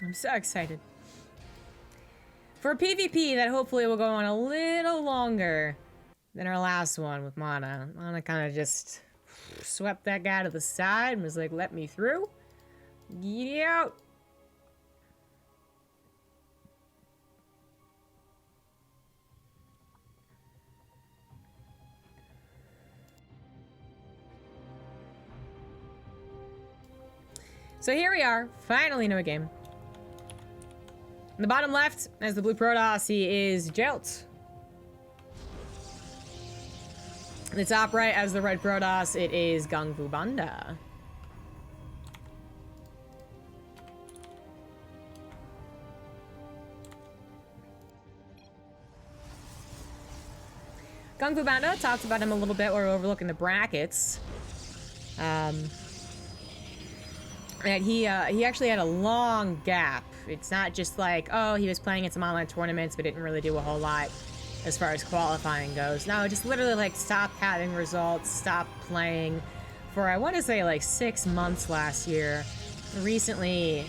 I'm so excited. For a PvP that hopefully will go on a little longer than our last one with Mana. Mana kind of just swept that guy to the side and was like, let me through. Get out. So here we are, finally in a game. In the bottom left, as the blue Protoss, he is Geralt. In the top right, as the red Protoss, it is GungFuBanda. GungFuBanda, talked about him a little bit, we're overlooking the brackets. And he actually had a long gap. It's not just like, oh, he was playing in some online tournaments but didn't really do a whole lot as far as qualifying goes. No, just literally like stopped having results, stopped playing for, I want to say, like 6 months last year. Recently,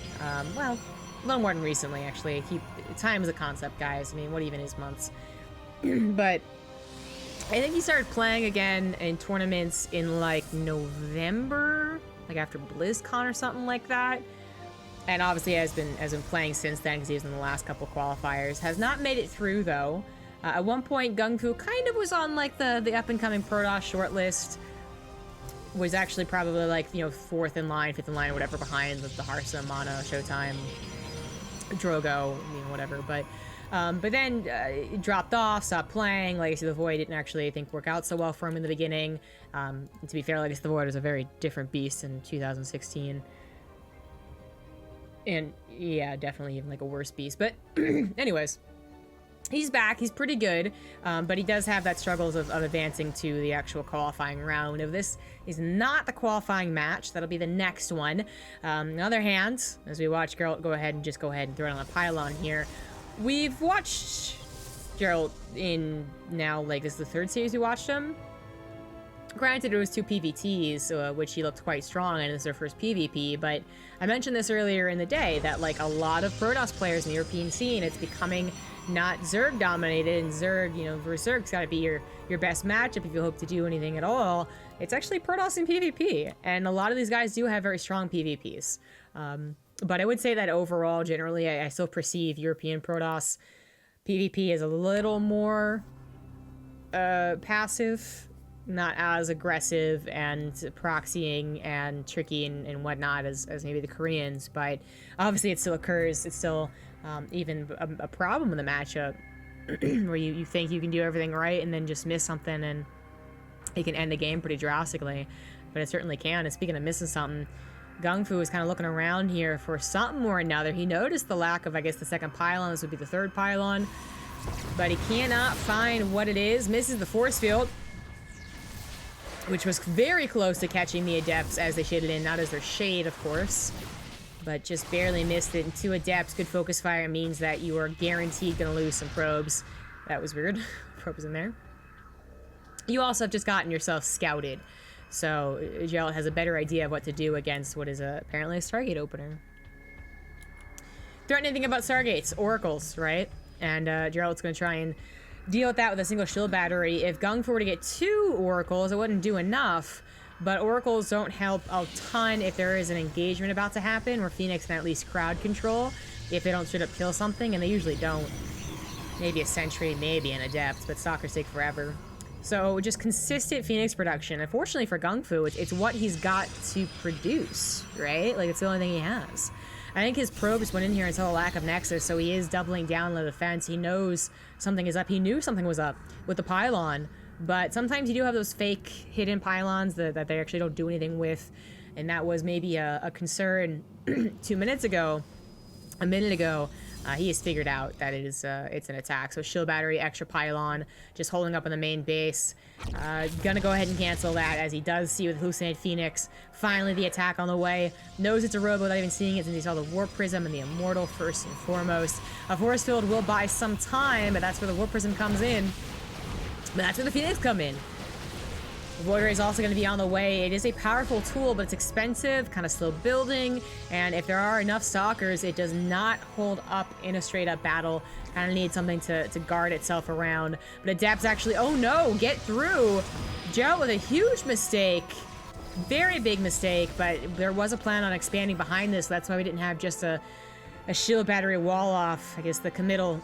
well, a little more than recently, actually. Time is a concept, guys. I mean, what even is months? But I think he started playing again in tournaments in like November, like after BlizzCon or something like that. And obviously has been playing since then because he was in the last couple qualifiers. Has not made it through though. At one point, GungFu kind of was on like the up and coming Protoss shortlist. Was actually probably like, you know, 4th in line, 5th in line, or whatever behind the Harsa, Mana, Showtime, Drogo, you know, whatever. But then it dropped off, stopped playing. Legacy of the Void didn't actually, I think, work out so well for him in the beginning. And to be fair, Legacy of the Void was a very different beast in 2016. And yeah, definitely even like a worse beast. But anyways, he's back. He's pretty good. But he does have that struggles of advancing to the actual qualifying round. If this is not the qualifying match, that'll be the next one. On the other hand, as we watch Geralt go ahead and throw it on a pylon here, we've watched Geralt in now, like, this is the 3rd series we watched him. Granted, it was 2 PVTs, which he looked quite strong in. This is their first PvP, but I mentioned this earlier in the day that, like, a lot of Protoss players in the European scene, it's becoming not Zerg dominated, and Zerg, you know, versus Zerg's gotta be your best matchup if you hope to do anything at all. It's actually Protoss in PvP, and a lot of these guys do have very strong PvPs. But I would say that overall, generally, I still perceive European Protoss PvP as a little more passive, not as aggressive and proxying and tricky and whatnot as maybe the Koreans. But obviously it still occurs. It's still even a problem in the matchup where you think you can do everything right and then just miss something and it can end the game pretty drastically. But it certainly can. And speaking of missing something, GungFu is kind of looking around here for something or another. He noticed the lack of, I guess, the 2nd pylon. This would be the 3rd pylon. But he cannot find what it is. Misses the force field, which was very close to catching the Adepts as they shaded in. Not as their shade, of course, but just barely missed it. And 2 Adepts, good focus fire means that you are guaranteed going to lose some probes. That was weird. Probe was in there. You also have just gotten yourself scouted. So Geralt has a better idea of what to do against what is apparently a Stargate opener. Threaten anything about Stargates, oracles, right? And Geralt's going to try and deal with that with a single shield battery. If GungFu were to get 2 oracles, it wouldn't do enough. But oracles don't help a ton if there is an engagement about to happen, where Phoenix can at least crowd control if they don't straight up kill something, and they usually don't. Maybe a sentry, maybe an adept, but stalkers take forever. So just consistent Phoenix production. Unfortunately for GungFu, it's what he's got to produce, right? Like, it's the only thing he has. I think his probes went in here until a lack of nexus, so he is doubling down on the defense. He knows something is up. He knew something was up with the pylon, but sometimes you do have those fake hidden pylons that they actually don't do anything with, and that was maybe a concern 2 minutes ago, a minute ago. He has figured out that it's an attack. So shield battery, extra pylon, just holding up on the main base. Gonna go ahead and cancel that, as he does see with Hallucinate Phoenix. Finally, the attack on the way. Knows it's a robo without even seeing it, since he saw the Warp Prism and the Immortal first and foremost. A Force Field will buy some time, but that's where the Warp Prism comes in. But that's where the Phoenix come in. Void Ray is also going to be on the way. It is a powerful tool, but it's expensive, kind of slow building, and if there are enough stalkers, it does not hold up in a straight-up battle. Kind of needs something to guard itself around. But Adept's actually, oh no, get through! Geralt with a huge mistake. Very big mistake, but there was a plan on expanding behind this, so that's why we didn't have just a shield battery wall off. I guess the committal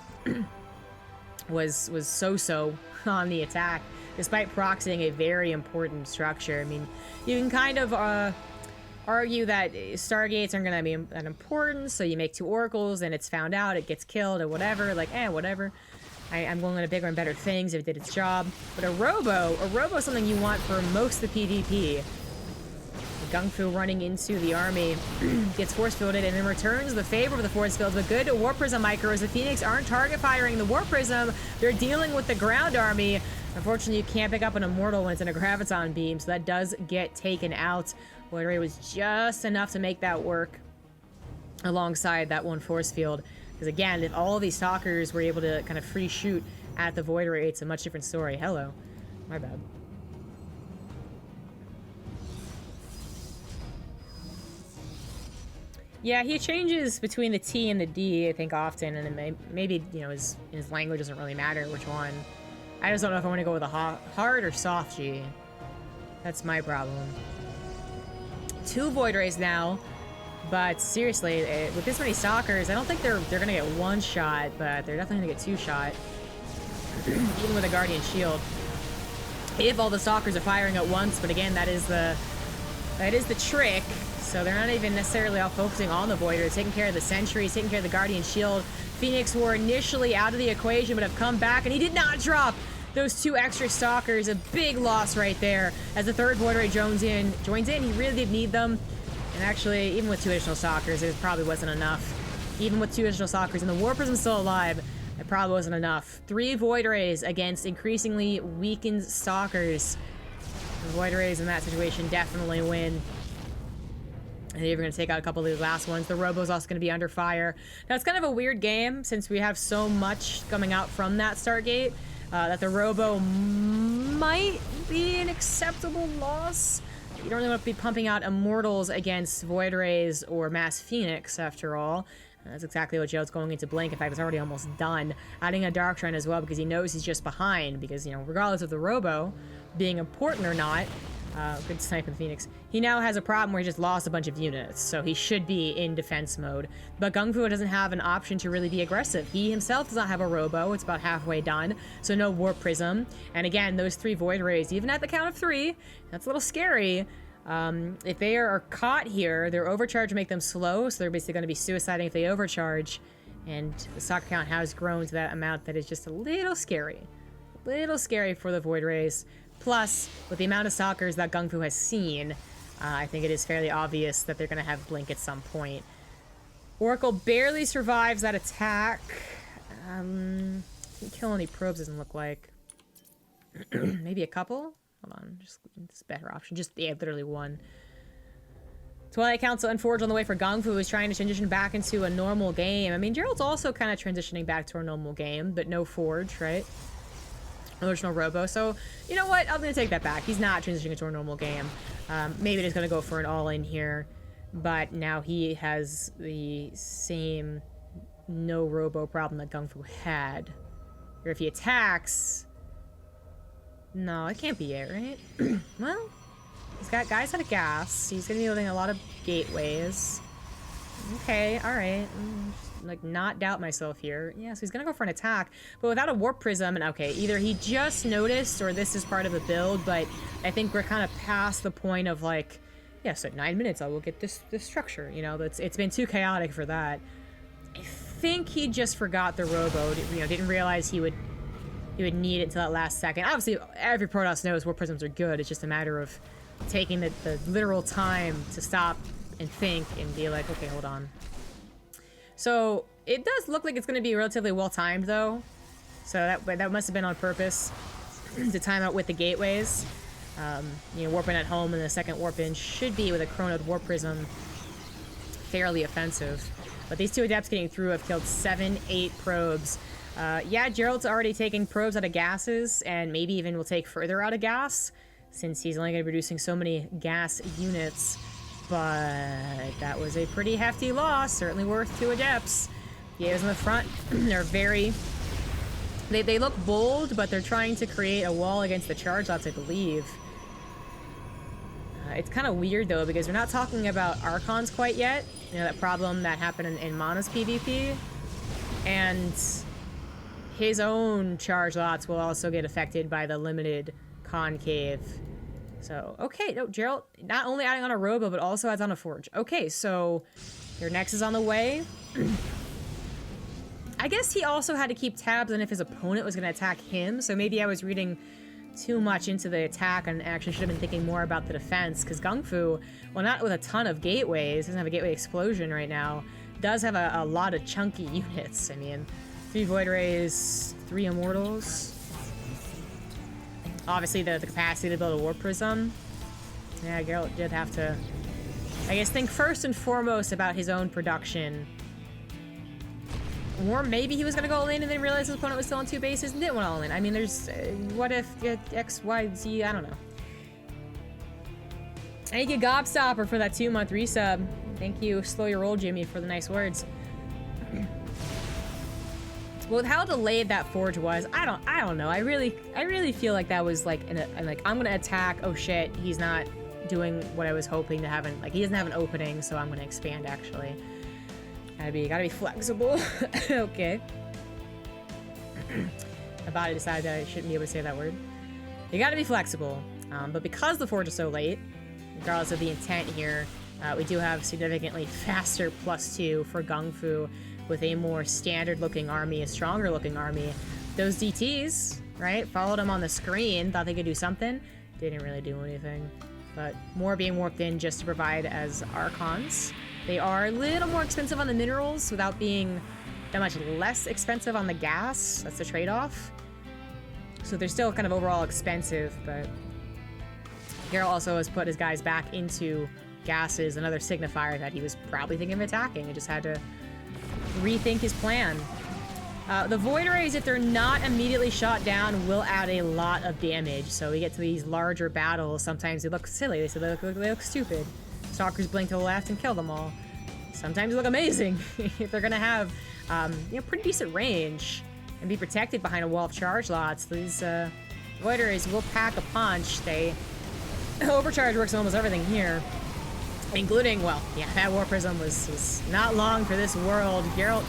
was so-so on the attack, despite proxying a very important structure. I mean, you can kind of argue that Stargates aren't going to be that important, so you make 2 oracles and it's found out, it gets killed or whatever, like, whatever. I'm going to bigger and better things if it did its job. But a robo is something you want for most of the PvP. GungFu running into the army, gets force fielded and then returns the favor of the force fields, but good Warp Prism micros. The Phoenix aren't target firing the Warp Prism, they're dealing with the ground army. Unfortunately, you can't pick up an Immortal when it's in a Graviton beam, so that does get taken out. Void Ray was just enough to make that work alongside that one force field. Because again, if all of these Stalkers were able to kind of free shoot at the Void Ray, it's a much different story. Hello. My bad. Yeah, he changes between the T and the D, I think, often, and maybe, you know, his language doesn't really matter which one. I just don't know if I want to go with a hard or soft G. That's my problem. 2 Void Rays now, but seriously, with this many Stalkers, I don't think they're gonna get 1 shot, but they're definitely gonna get 2 shot. Even with a Guardian Shield. If all the Stalkers are firing at once, but again, that is the trick. So they're not even necessarily all focusing on the Void Ray. They're taking care of the Sentries, taking care of the Guardian Shield. Phoenix were initially out of the equation, but have come back, and he did not drop those 2 extra Stalkers. A big loss right there. As the 3rd Void Ray joins in, he really did need them. And actually, even with 2 additional Stalkers, it probably wasn't enough. Even with 2 additional Stalkers, and the Warp Prism's still alive, it probably wasn't enough. 3 Void Rays against increasingly weakened Stalkers. The Void Rays in that situation definitely win. And they're going to take out a couple of these last ones. The Robo's also going to be under fire. Now, it's kind of a weird game since we have so much coming out from that Stargate that the Robo might be an acceptable loss. You don't really want to be pumping out Immortals against Void Rays or Mass Phoenix, after all. That's exactly what Geralt's going into Blink. In fact, it's already almost done. Adding a Dark Shrine as well because he knows he's just behind. Because, you know, regardless of the Robo being important or not, good snipe in Phoenix. He now has a problem where he just lost a bunch of units, so he should be in defense mode. But GungFu doesn't have an option to really be aggressive. He himself does not have a Robo. It's about halfway done, so no Warp Prism. And again, those 3 Void Rays, even at the count of 3, that's a little scary. If they are caught here, their overcharge will make them slow, so they're basically going to be suiciding if they overcharge. And the Stalker count has grown to that amount that is just a little scary. A little scary for the Void Rays. Plus, with the amount of Stalkers that GungFu has seen, I think it is fairly obvious that they're going to have Blink at some point. Oracle barely survives that attack. Didn't kill any probes, doesn't look like. Maybe a couple? Hold on, just this better option. Just, yeah, literally 1. Twilight Council and Forge on the way for GungFu, who's trying to transition back into a normal game. I mean, Geralt's also kind of transitioning back to a normal game, but no Forge, right? Original Robo. So, you know what? I'm going to take that back. He's not transitioning into a normal game. Maybe he's going to go for an all-in here. But now he has the same no Robo problem that GungFu had. Or if he attacks... No, it can't be it, right? Well, he's got guys out of gas. He's going to be building a lot of gateways. Okay, alright. Like, not doubt myself here. Yeah, so he's gonna go for an attack, but without a Warp Prism, and okay, either he just noticed or this is part of a build, but I think we're kind of past the point of like, yeah, so 9 minutes I will get this structure, you know, it's been too chaotic for that. I think he just forgot the Robo, you know, didn't realize he would need it until that last second. Obviously, every Protoss knows Warp Prisms are good, it's just a matter of taking the literal time to stop and think and be like, okay, hold on. So it does look like it's going to be relatively well timed, though. So that must have been on purpose to time out with the gateways. You know, warping at home and the second warp in should be with a Chronod Warp Prism fairly offensive. But these 2 Adepts getting through have killed 7-8 probes. Yeah, Geralt's already taking probes out of gases and maybe even will take further out of gas. since he's only going to be producing so many gas units. But that was a pretty hefty loss, certainly worth 2 adepts. Yeos in the front, they're very... They look bold, but they're trying to create a wall against the charge lots, I believe. It's kind of weird, though, because we're not talking about Archons quite yet. You know, that problem that happened in Mana's PvP. And his own charge lots will also get affected by the limited concave. So, okay, no, Geralt not only adding on a Robo, but also adds on a Forge. Okay, so your next is on the way. I guess he also had to keep tabs on if his opponent was going to attack him, so maybe I was reading too much into the attack and actually should have been thinking more about the defense, because GungFu, well, not with a ton of gateways, doesn't have a gateway explosion right now, does have a lot of chunky units. I mean, 3 Void Rays, 3 Immortals. Obviously, the capacity to build a Warp Prism. Yeah, Geralt did have to, I guess, think first and foremost about his own production. Or maybe he was gonna go all in and then realize his opponent was still on 2 bases and didn't want all in. I mean, there's... what if X, Y, Z? I don't know. Thank you, Gobstopper, for that 2-month resub. Thank you, Slow Your Roll, Jimmy, for the nice words. Well, with how delayed that Forge was, I don't know. I really feel like that was like, I'm gonna attack. Oh shit, he's not doing what I was hoping to have. Like, he doesn't have an opening, so I'm gonna expand, actually. Gotta be flexible. Okay. My body decided that I shouldn't be able to say that word. You gotta be flexible. But because the Forge is so late, regardless of the intent here, we do have significantly faster +2 for GungFu with a more standard-looking army, a stronger-looking army. Those DTs, right, followed him on the screen, thought they could do something. Didn't really do anything. But more being warped in just to provide as Archons. They are a little more expensive on the minerals without being that much less expensive on the gas. That's the trade-off. So they're still kind of overall expensive, but Geralt also has put his guys back into gases, another signifier that he was probably thinking of attacking and just had to rethink his plan. The Void Rays, if they're not immediately shot down, will add a lot of damage. So we get to these larger battles. Sometimes they look silly, so they look stupid. Stalkers blink to the left and kill them all. Sometimes they look amazing if they're gonna have, you know, pretty decent range and be protected behind a wall of charge lots. These Void Rays will pack a punch. They overcharge works on almost everything here, including, well, yeah, that War Prism was not long for this world. Geralt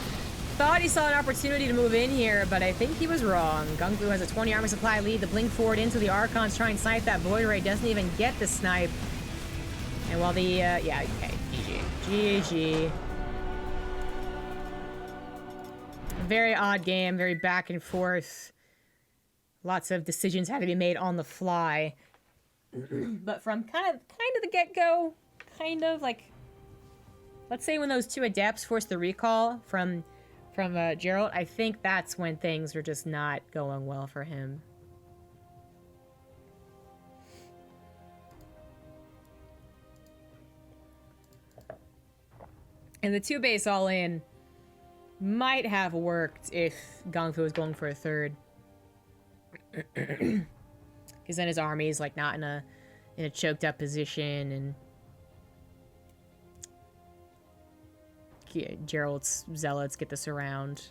thought he saw an opportunity to move in here, but I think he was wrong. GungFu has a 20 armor supply lead. The blink forward into the Archons, try and snipe that Void Ray. Doesn't even get the snipe. And while the, yeah, okay, GG. Very odd game, very back and forth. Lots of decisions had to be made on the fly. But from kind of the get-go, like, let's say when those 2 adepts forced the recall from Geralt, I think that's when things were just not going well for him. And the 2 base all in might have worked if GungFu was going for a 3rd. Because then his army is like not in a choked up position, and Geralt's zealots get the surround.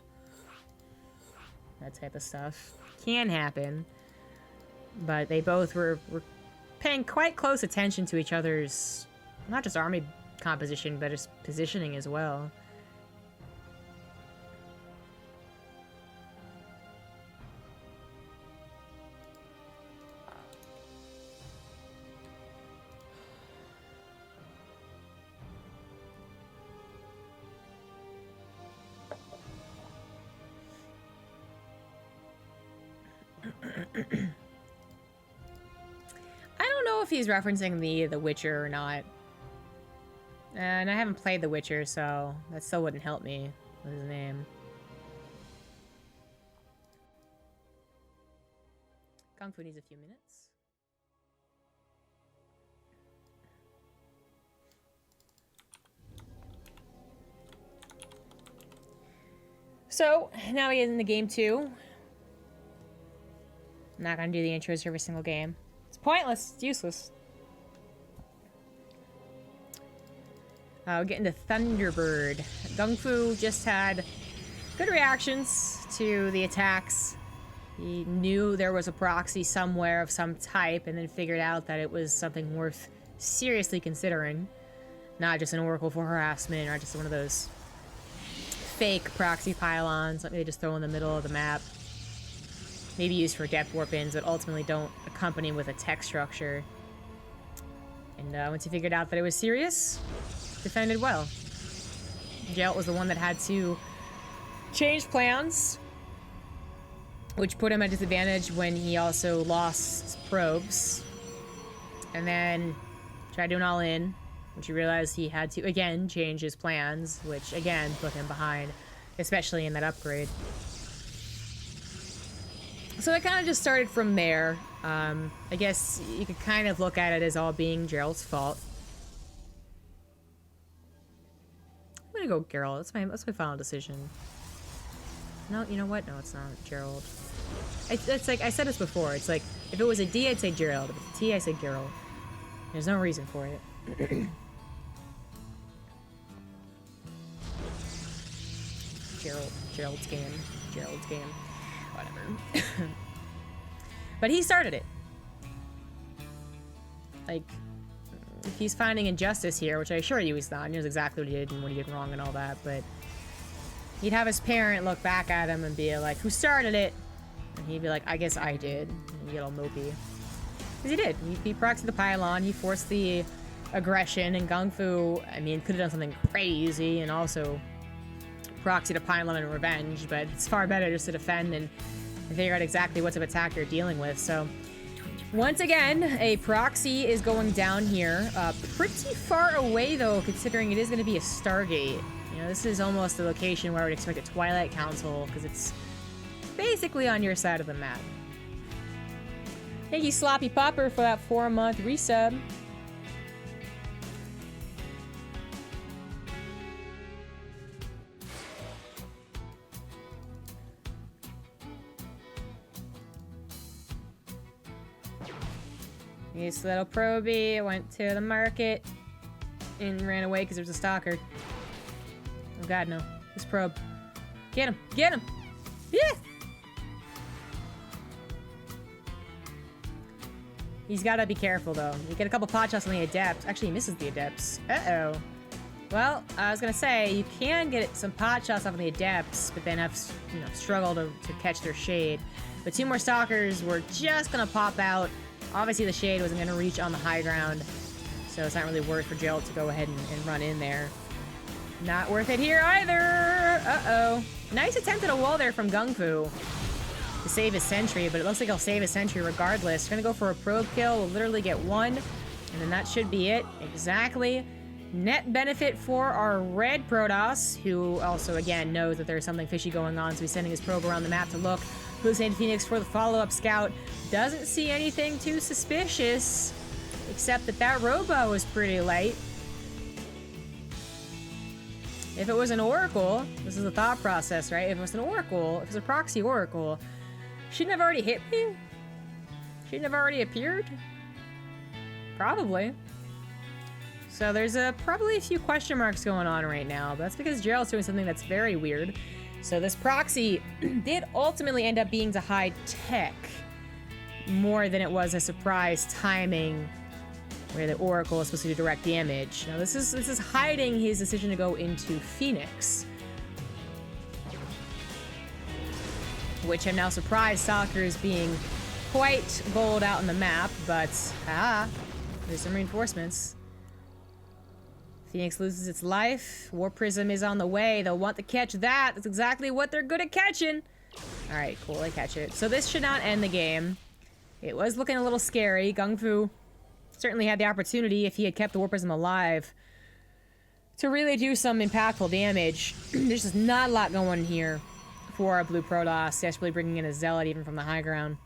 That type of stuff can happen. But they both were paying quite close attention to each other's, not just army composition, but just positioning as well. I don't know if he's referencing The Witcher or not. And I haven't played The Witcher, so that still wouldn't help me with his name. GungFu needs a few minutes. So, now he is in the game 2. I'm not gonna do the intros for every single game. It's pointless. It's useless. We're getting to Thunderbird. GungFu just had good reactions to the attacks. He knew there was a proxy somewhere of some type, and then figured out that it was something worth seriously considering. Not just an oracle for harassment, or just one of those fake proxy pylons, like they just throw in the middle of the map. Maybe used for depth warp ins, but ultimately don't accompany with a tech structure. And once he figured out that it was serious, defended well. Geralt was the one that had to change plans, which put him at disadvantage when he also lost probes. And then tried doing all in, which he realized he had to, again, change his plans, which, again, put him behind, especially in that upgrade. So it kind of just started from there. I guess you could kind of look at it as all being Geralt's fault. I'm gonna go Geralt. That's my final decision. No, you know what? No, it's not Geralt. It's like, I said this before. It's like, if it was a D, I'd say Geralt. If it's a T, I'd say Geralt. There's no reason for it. Gerald's game. Whatever. But he started it. Like, if he's finding injustice here, which I assure you he's not, he knows exactly what he did and what he did wrong and all that, but he'd have his parent look back at him and be like, who started it? And he'd be like, I guess I did. And he'd get all mopey. Because he did. He proxied the pylon, he forced the aggression, and GungFu, I mean, could have done something crazy and also proxied a pylon in revenge, but it's far better just to defend and figure out exactly what type of attack you're dealing with. So, once again, a proxy is going down here. Pretty far away, though, considering it is going to be a Stargate. You know, this is almost the location where I would expect a Twilight Council, because it's basically on your side of the map. Thank you, Sloppy Popper, for that 4-month resub. This little probie went to the market and ran away because there was a stalker. Oh god, no. This probe. Get him! Get him! Yeah! He's gotta be careful, though. You get a couple pot shots on the Adepts. Actually, he misses the Adepts. Uh-oh. Well, I was gonna say, you can get some pot shots off of the Adepts, but then have, you know, struggle to catch their shade. But 2 more stalkers were just gonna pop out. Obviously, the shade wasn't gonna reach on the high ground, so it's not really worth for Geralt to go ahead and run in there. Not worth it here either! Uh-oh. Nice attempt at a wall there from GungFu to save his sentry, but it looks like he'll save his sentry regardless. Gonna go for a probe kill, we'll literally get 1, and then that should be it. Exactly. Net benefit for our red Protoss, who also, again, knows that there's something fishy going on, so he's sending his probe around the map to look. Hallucinated Phoenix for the follow-up scout. Doesn't see anything too suspicious, except that robo was pretty light. If it was an oracle, this is the thought process, right? If it was an oracle, if it was a proxy oracle, shouldn't have already hit me? Shouldn't have already appeared? Probably. So there's probably a few question marks going on right now, but that's because Geralt's doing something that's very weird. So this proxy did ultimately end up being to hide tech more than it was a surprise timing where the oracle is supposed to do direct damage. Now this is hiding his decision to go into Phoenix, which have now surprised stalkers being quite bold out on the map, but there's some reinforcements. Phoenix loses its life. War Prism is on the way. They'll want to catch that. That's exactly what they're good at catching. Alright, cool, they catch it. So this should not end the game. It was looking a little scary. GungFu certainly had the opportunity, if he had kept the War Prism alive, to really do some impactful damage. There's just not a lot going here for our blue Protoss, desperately bringing in a Zealot even from the high ground.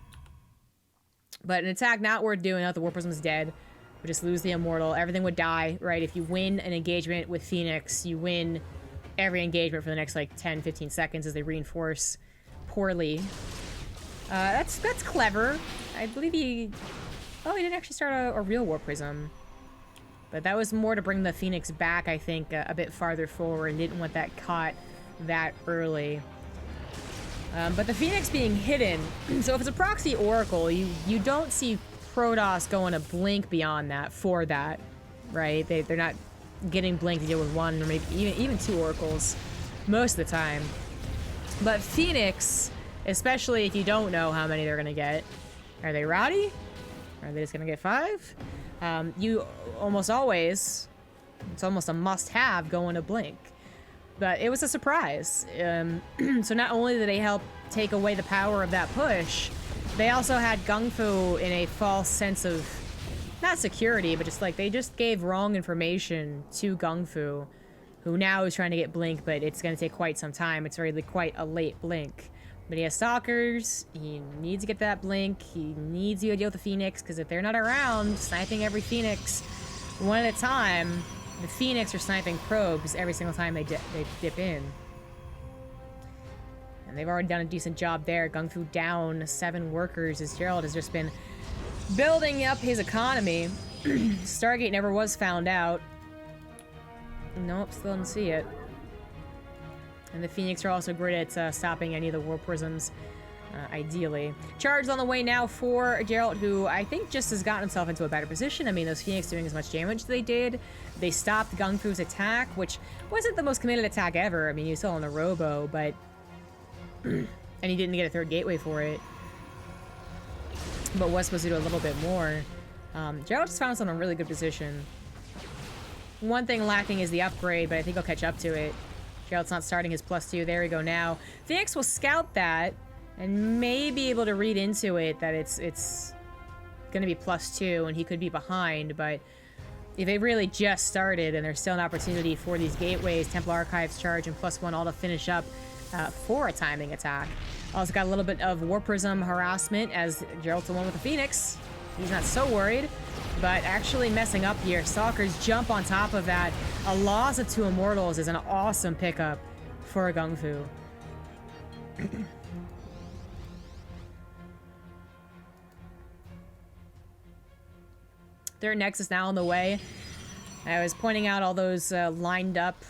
But an attack not worth doing now that the War Prism is dead. We just lose the Immortal. Everything would die, right? If you win an engagement with Phoenix, you win every engagement for the next, like, 10, 15 seconds as they reinforce poorly. That's clever. I believe he Oh, he didn't actually start a real War Prism. But that was more to bring the Phoenix back, I think, a bit farther forward. Didn't want that caught that early. But the Phoenix being hidden, so if it's a proxy Oracle, you don't see Protoss going to blink beyond that for that, right? They're not getting blink to deal with one or maybe even two Oracles most of the time. But Phoenix, especially if you don't know how many they're going to get, are they rowdy? Are they just going to get 5? You almost always, it's almost a must-have going to blink. But it was a surprise. So not only did they help take away the power of that push, they also had GungFu in a false sense of, not security, but just like they just gave wrong information to GungFu, who now is trying to get blink, but it's going to take quite some time. It's really quite a late blink. But he has Stalkers, he needs to get that blink, he needs to deal with the Phoenix, because if they're not around, sniping every Phoenix one at a time, the Phoenix are sniping probes every single time they dip in. And they've already done a decent job there. GungFu down 7 workers as Geralt has just been building up his economy. Stargate never was found out. Nope, still didn't see it. And the Phoenix are also great at stopping any of the War Prisms, ideally. Charge on the way now for Geralt, who I think just has gotten himself into a better position. I mean, those Phoenix doing as much damage as they did. They stopped GungFu's attack, which wasn't the most committed attack ever. I mean, he was still on the Robo, but... and he didn't get a 3rd gateway for it. But was supposed to do a little bit more. Geralt just found himself in a really good position. One thing lacking is the upgrade, but I think he'll catch up to it. Geralt's not starting his +2. There we go now. Phoenix will scout that and may be able to read into it that it's going to be +2 and he could be behind, but if they really just started and there's still an opportunity for these gateways, Temple Archives charge and +1 all to finish up for a timing attack. Also got a little bit of War Prism harassment as Geralt's the one with the Phoenix. He's not so worried, but actually messing up here. Stalkers jump on top of that. A loss of 2 Immortals is an awesome pickup for GungFu. Their Nexus now on the way. I was pointing out all those lined up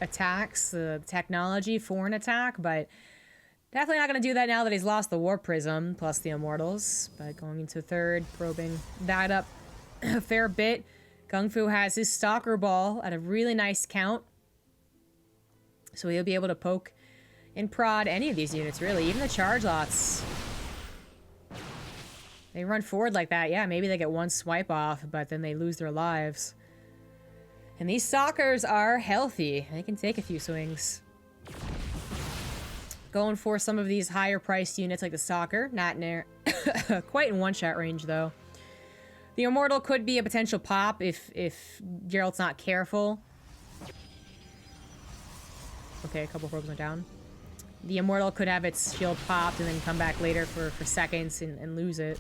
attacks, the technology for an attack, but definitely not going to do that now that he's lost the War Prism plus the Immortals. But going into 3rd, probing that up a fair bit. GungFu has his Stalker Ball at a really nice count. So he'll be able to poke and prod any of these units, really. Even the charge lots. They run forward like that. Yeah, maybe they get 1 swipe off, but then they lose their lives. And these Stalkers are healthy. They can take a few swings. Going for some of these higher priced units like the Stalker. Not near quite in one-shot range, though. The Immortal could be a potential pop if Geralt's not careful. Okay, a couple probes went down. The Immortal could have its shield popped and then come back later for seconds and lose it.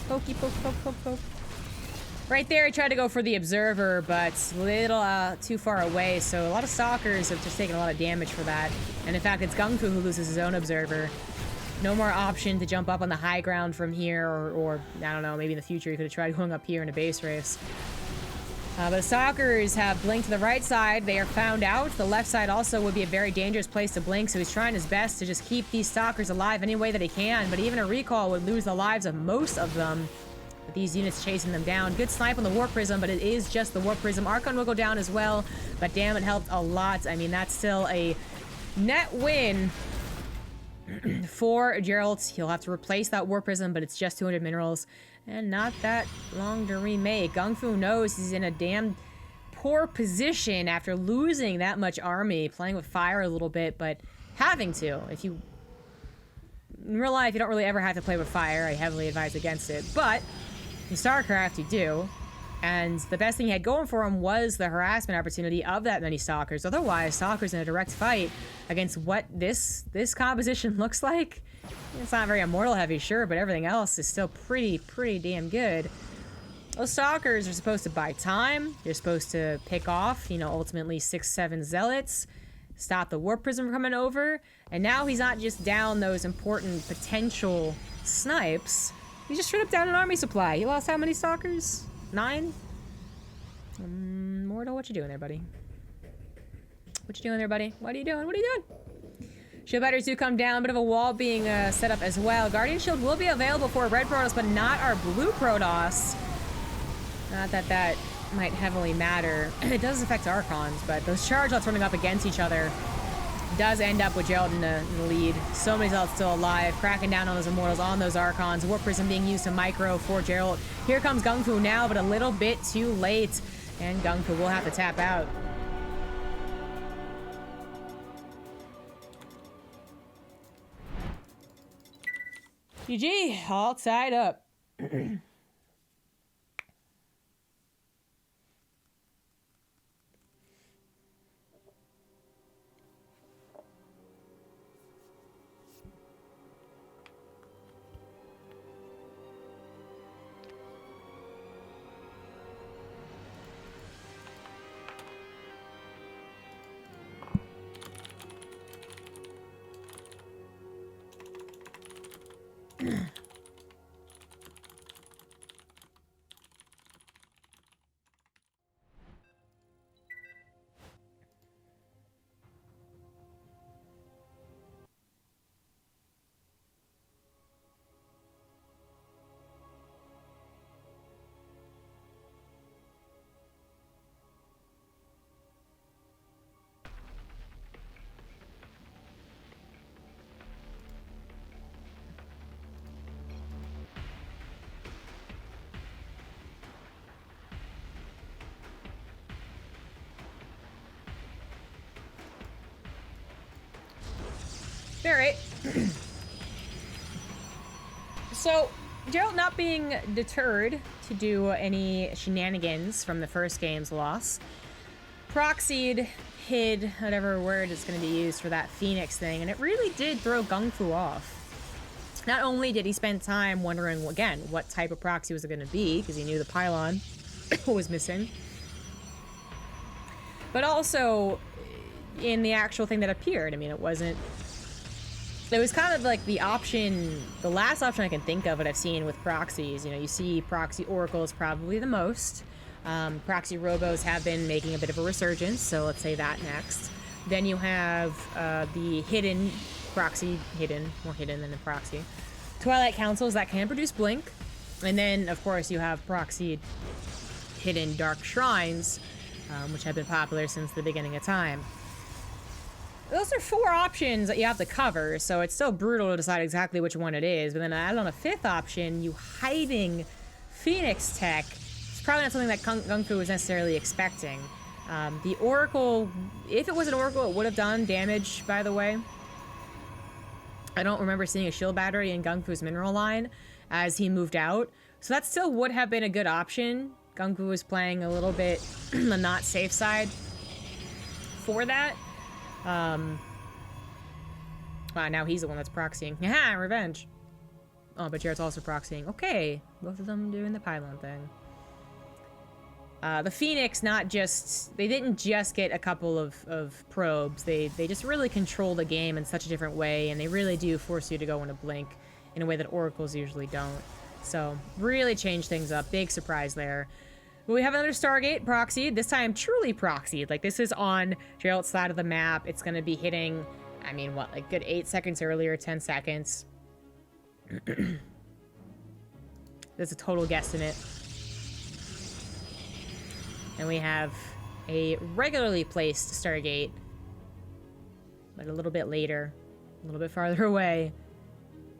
Pokey, poke, poke, poke, poke. Right there, he tried to go for the Observer, but a little too far away, so a lot of Stalkers have just taken a lot of damage for that. And in fact, it's GungFu who loses his own Observer. No more option to jump up on the high ground from here, or I don't know, maybe in the future he could have tried going up here in a base race. But the Stalkers have blinked to the right side. They are found out. The left side also would be a very dangerous place to blink, so he's trying his best to just keep these Stalkers alive any way that he can, but even a recall would lose the lives of most of them. With these units chasing them down. Good snipe on the War Prism, but it is just the War Prism. Archon will go down as well, but damn, it helped a lot. I mean, that's still a net win for Geralt. He'll have to replace that War Prism, but it's just 200 minerals. And not that long to remake. GungFu knows he's in a damn poor position after losing that much army, playing with fire a little bit, but having to. If you... In real life, you don't really ever have to play with fire. I heavily advise against it. But in StarCraft, you do. And the best thing he had going for him was the harassment opportunity of that many Stalkers. Otherwise, Stalkers in a direct fight against what this composition looks like. It's not very Immortal heavy, sure, but everything else is still pretty damn good. Those Stalkers are supposed to buy time. You're supposed to pick off, you know, ultimately 6-7 Zealots. stop the warp prism from coming over. And now he's not just down those important potential snipes. He's just straight up down an army supply. He lost how many stalkers? 9? Mortal, what you doing there, buddy? What you doing there, buddy? What are you doing? What are you doing? Shield batteries do come down. Bit of a wall being set up as well. Guardian shield will be available for red Protoss, but not our blue Protoss. Not that that might heavily matter. It does affect Archons, but those charge lots running up against each other does end up with Geralt in the lead. So many Zealots still alive, cracking down on those Immortals, on those Archons. Warp Prism being used to micro for Geralt. Here comes GungFu now, but a little bit too late. And GungFu will have to tap out. GG, all tied up. Alright. So, Geralt not being deterred to do any shenanigans from the first game's loss, proxied, hid, whatever word is going to be used for that Phoenix thing, and it really did throw GungFu off. Not only did he spend time wondering, again, what type of proxy was it going to be, because he knew the pylon was missing, but also in the actual thing that appeared. I mean, it was kind of like the option, the last option I can think of that I've seen with proxies. You know, you see proxy oracles probably the most. Proxy robos have been making a bit of a resurgence, so let's say that next. Then you have the hidden proxy, more hidden than the proxy. Twilight Councils that can produce blink. And then, of course, you have proxy hidden dark shrines, which have been popular since the beginning of time. Those are 4 options that you have to cover, so it's still brutal to decide exactly which one it is. But then add on a 5th option, you hiding Phoenix tech. It's probably not something that GungFu was necessarily expecting. The Oracle, if it was an Oracle, it would have done damage, by the way. I don't remember seeing a shield battery in GungFu's mineral line as he moved out. So that still would have been a good option. GungFu was playing a little bit the not safe side for that. Now he's the one that's proxying. Haha, revenge. Oh, but Geralt's also proxying. Okay, both of them doing the pylon thing. The Phoenix, they didn't just get a couple of probes. They just really control the game in such a different way, and they really do force you to go into blink in a way that oracles usually don't. So, really change things up. Big surprise there. We have another Stargate proxied, this time truly proxied. Like, this is on Geralt's side of the map. It's going to be hitting, I mean, what, like good 8 seconds earlier, 10 seconds. There's a total guesstimate. And we have a regularly placed Stargate, but a little bit later, a little bit farther away.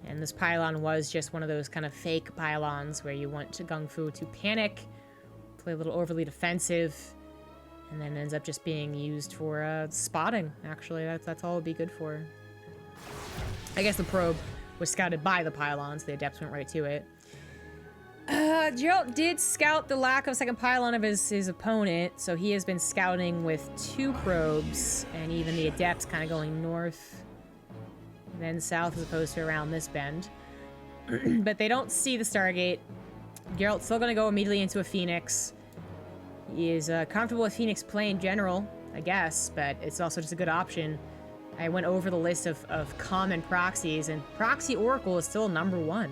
And this pylon was just one of those kind of fake pylons where you want GungFu to panic, play a little overly defensive, and then ends up just being used for spotting, actually. That's all it'd be good for. I guess the probe was scouted by the pylons. The adepts went right to it. Geralt did scout the lack of a second pylon of his opponent, so he has been scouting with 2 probes, and even the adepts kind of going north, then south as opposed to around this bend. But they don't see the Stargate. Geralt's still going to go immediately into a Phoenix. He is comfortable with Phoenix play in general. I guess, but it's also just a good option. I went over the list of common proxies, and Proxy Oracle is still #1.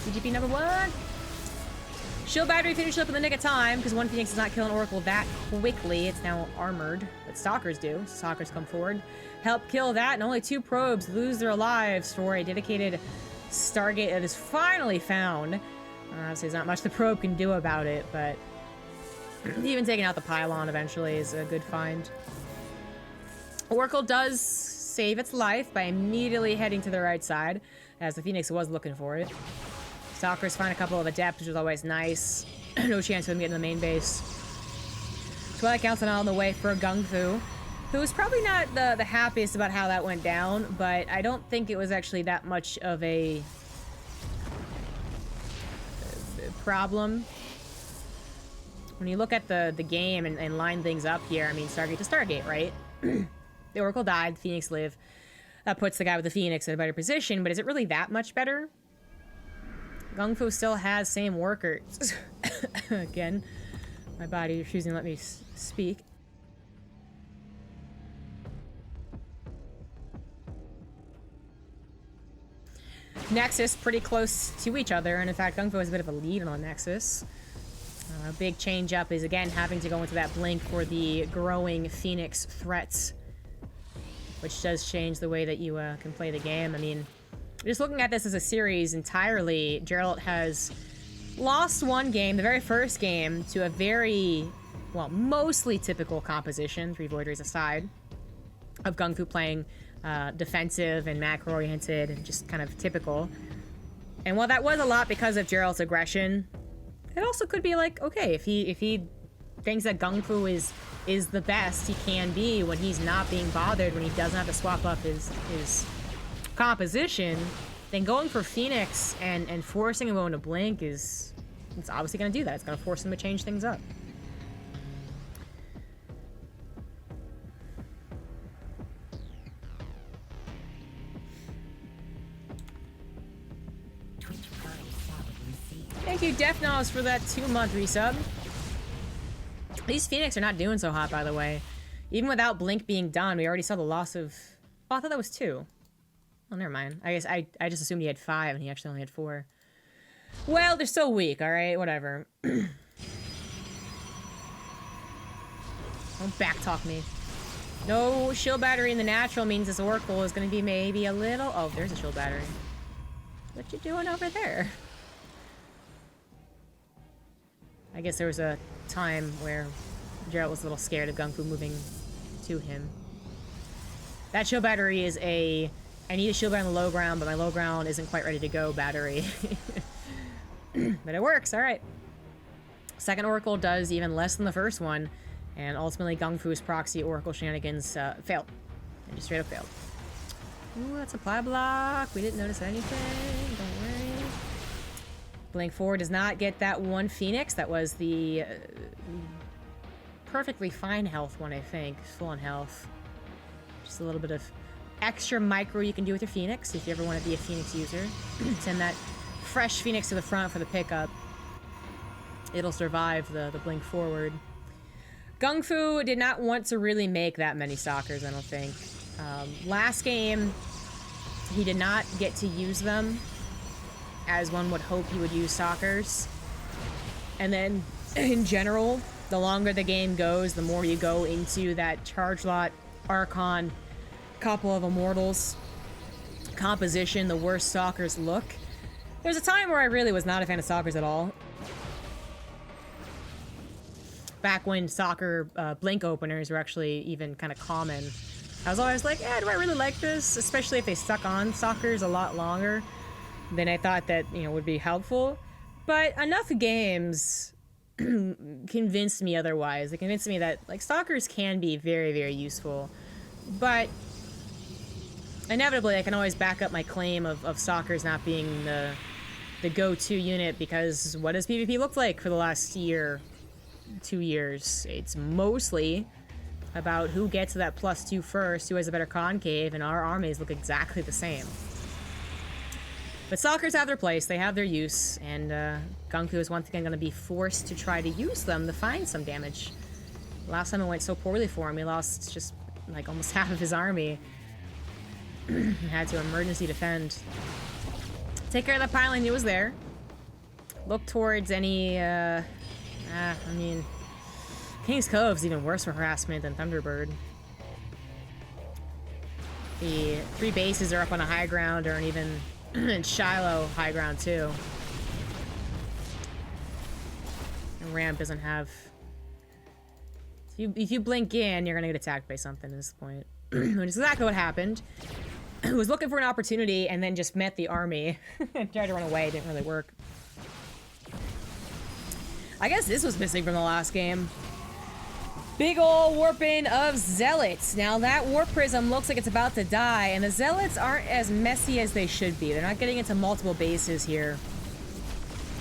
CGP #1! Shield Battery finished up in the nick of time, because one Phoenix does not kill an Oracle that quickly. It's now armored, but Stalkers do. Stalkers come forward, help kill that, and only 2 probes lose their lives for a dedicated Stargate that is finally found. Obviously, there's not much the probe can do about it, but even taking out the pylon eventually is a good find. Oracle does save its life by immediately heading to the right side, as the Phoenix was looking for it. Stalkers find a couple of adepts, which is always nice. No chance of them getting the main base. Twilight Council on the way for GungFu, who's probably not the happiest about how that went down, but I don't think it was actually that much of a problem. When you look at the game and line things up here, I mean, Stargate to Stargate, right? The Oracle died, the Phoenix lived. That puts the guy with the Phoenix in a better position, but is it really that much better? GungFu still has same workers. Again, my body refusing to let me speak. Nexus pretty close to each other, and in fact, GungFu has a bit of a lead on Nexus. A big change up is again having to go into that blink for the growing Phoenix threats, which does change the way that you can play the game. I mean, just looking at this as a series entirely, Geralt has lost one game, the very first game, to a very, well, mostly typical composition, 3 Voideries aside, of GungFu playing defensive and macro-oriented and just kind of typical. And while that was a lot because of Geralt's aggression, it also could be like, okay, if he thinks that GungFu is the best he can be when he's not being bothered, when he doesn't have to swap up his composition, then going for Phoenix and forcing him to go into Blink it's obviously going to do that. It's going to force him to change things up. Thank you, Defnos, for that 2-month resub. These Phoenix are not doing so hot, by the way. Even without Blink being done, we already saw the loss of... Oh, I thought that was 2. Oh, never mind. I guess I just assumed he had 5, and he actually only had 4. Well, they're still weak, alright? Whatever. Don't backtalk me. No shield battery in the natural means this Oracle is going to be maybe a little... Oh, there's a shield battery. What you doing over there? I guess there was a time where Geralt was a little scared of GungFu moving to him. That shield battery is a... I need a shield battery on the low ground, but my low ground isn't quite ready to go battery. But it works, alright. Second Oracle does even less than the first one, and ultimately GungFu's proxy Oracle shenanigans failed. They just straight up failed. Ooh, that supply block. We didn't notice anything. Don't worry. Blink 4 does not get that one Phoenix. That was the perfectly fine health one, I think. Full on health. Just a little bit of extra micro you can do with your Phoenix if you ever want to be a Phoenix user. Send that fresh Phoenix to the front for the pickup. It'll survive the blink forward. GungFu did not want to really make that many Stalkers, I don't think. Last game, he did not get to use them as one would hope he would use Stalkers. And then, in general, the longer the game goes, the more you go into that Charge Lot, Archon, couple of Immortals composition, the worse Stalkers look. There's a time where I really was not a fan of Stalkers at all. Back when Stalker Blink openers were actually even kind of common. I was always like, do I really like this? Especially if they stuck on Stalkers a lot longer than I thought that, would be helpful. But enough games convinced me otherwise. They convinced me that, Stalkers can be very, very useful. But inevitably, I can always back up my claim of Stalkers not being the go-to unit, because what does PvP look like for the last year, 2 years? It's mostly about who gets to that +2 first, who has a better concave, and our armies look exactly the same. But Stalkers have their place, they have their use, and GungFu is once again going to be forced to try to use them to find some damage. Last time it went so poorly for him, he lost just like almost half of his army. Had to emergency defend. Take care of that piling, he was there. Look towards any, I mean, King's Cove's even worse for harassment than Thunderbird. The 3 bases are up on a high ground, or an even Shiloh high ground too. And Ramp doesn't have... If you blink in, you're gonna get attacked by something at this point. Which is exactly what happened. Was looking for an opportunity and then just met the army. Tried to run away, didn't really work. I guess this was missing from the last game. Big ol' warping of Zealots. Now that Warp Prism looks like it's about to die, and the Zealots aren't as messy as they should be. They're not getting into multiple bases here.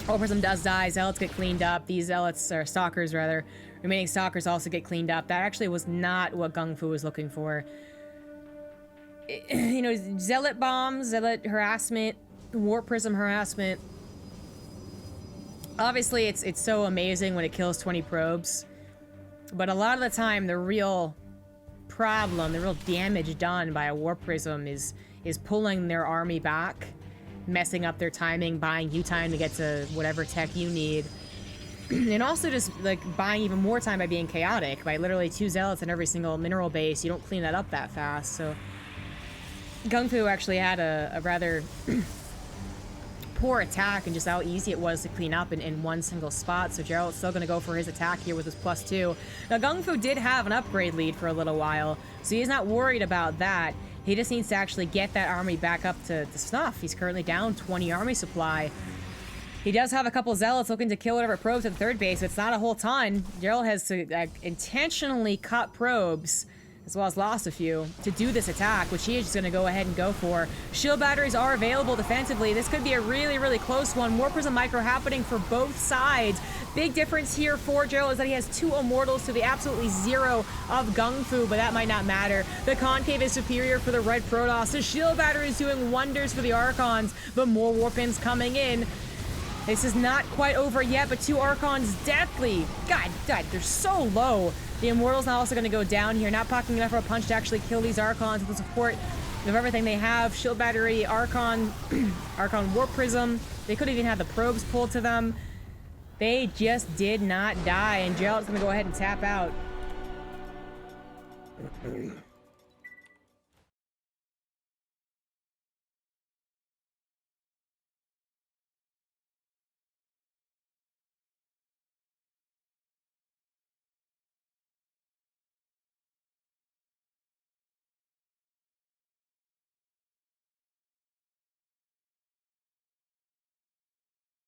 Warp Prism does die, Zealots get cleaned up. These Zealots, or Stalkers rather, remaining Stalkers also get cleaned up. That actually was not what GungFu was looking for. You know, Zealot bombs, Zealot harassment, Warp Prism harassment. Obviously, it's so amazing when it kills 20 probes. But a lot of the time, the real problem, the real damage done by a Warp Prism is pulling their army back, messing up their timing, buying you time to get to whatever tech you need. And also just, like, buying even more time by being chaotic. By literally 2 Zealots in every single mineral base, you don't clean that up that fast, so... GungFu actually had a rather poor attack and just how easy it was to clean up in one single spot, so Geralt's still going to go for his attack here with his +2. Now, GungFu did have an upgrade lead for a little while, so he's not worried about that. He just needs to actually get that army back up to snuff. He's currently down 20 army supply. He does have a couple Zealots looking to kill whatever probes at the 3rd base. It's not a whole ton. Geralt has to intentionally cut probes, as well as lost a few, to do this attack, which he is just going to go ahead and go for. Shield batteries are available defensively. This could be a really, really close one. Warp Prism micro happening for both sides. Big difference here for Geralt is that he has 2 Immortals to the absolutely 0 of GungFu, but that might not matter. The Concave is superior for the Red Protoss. The shield battery is doing wonders for the Archons, but more Warpins coming in. This is not quite over yet, but 2 Archons deathly. God, they're so low. The Immortal's now also going to go down here, not packing enough for a punch to actually kill these Archons with the support of everything they have. Shield battery, Archon, Archon Warp Prism. They could even have the probes pulled to them. They just did not die, and Geralt's going to go ahead and tap out.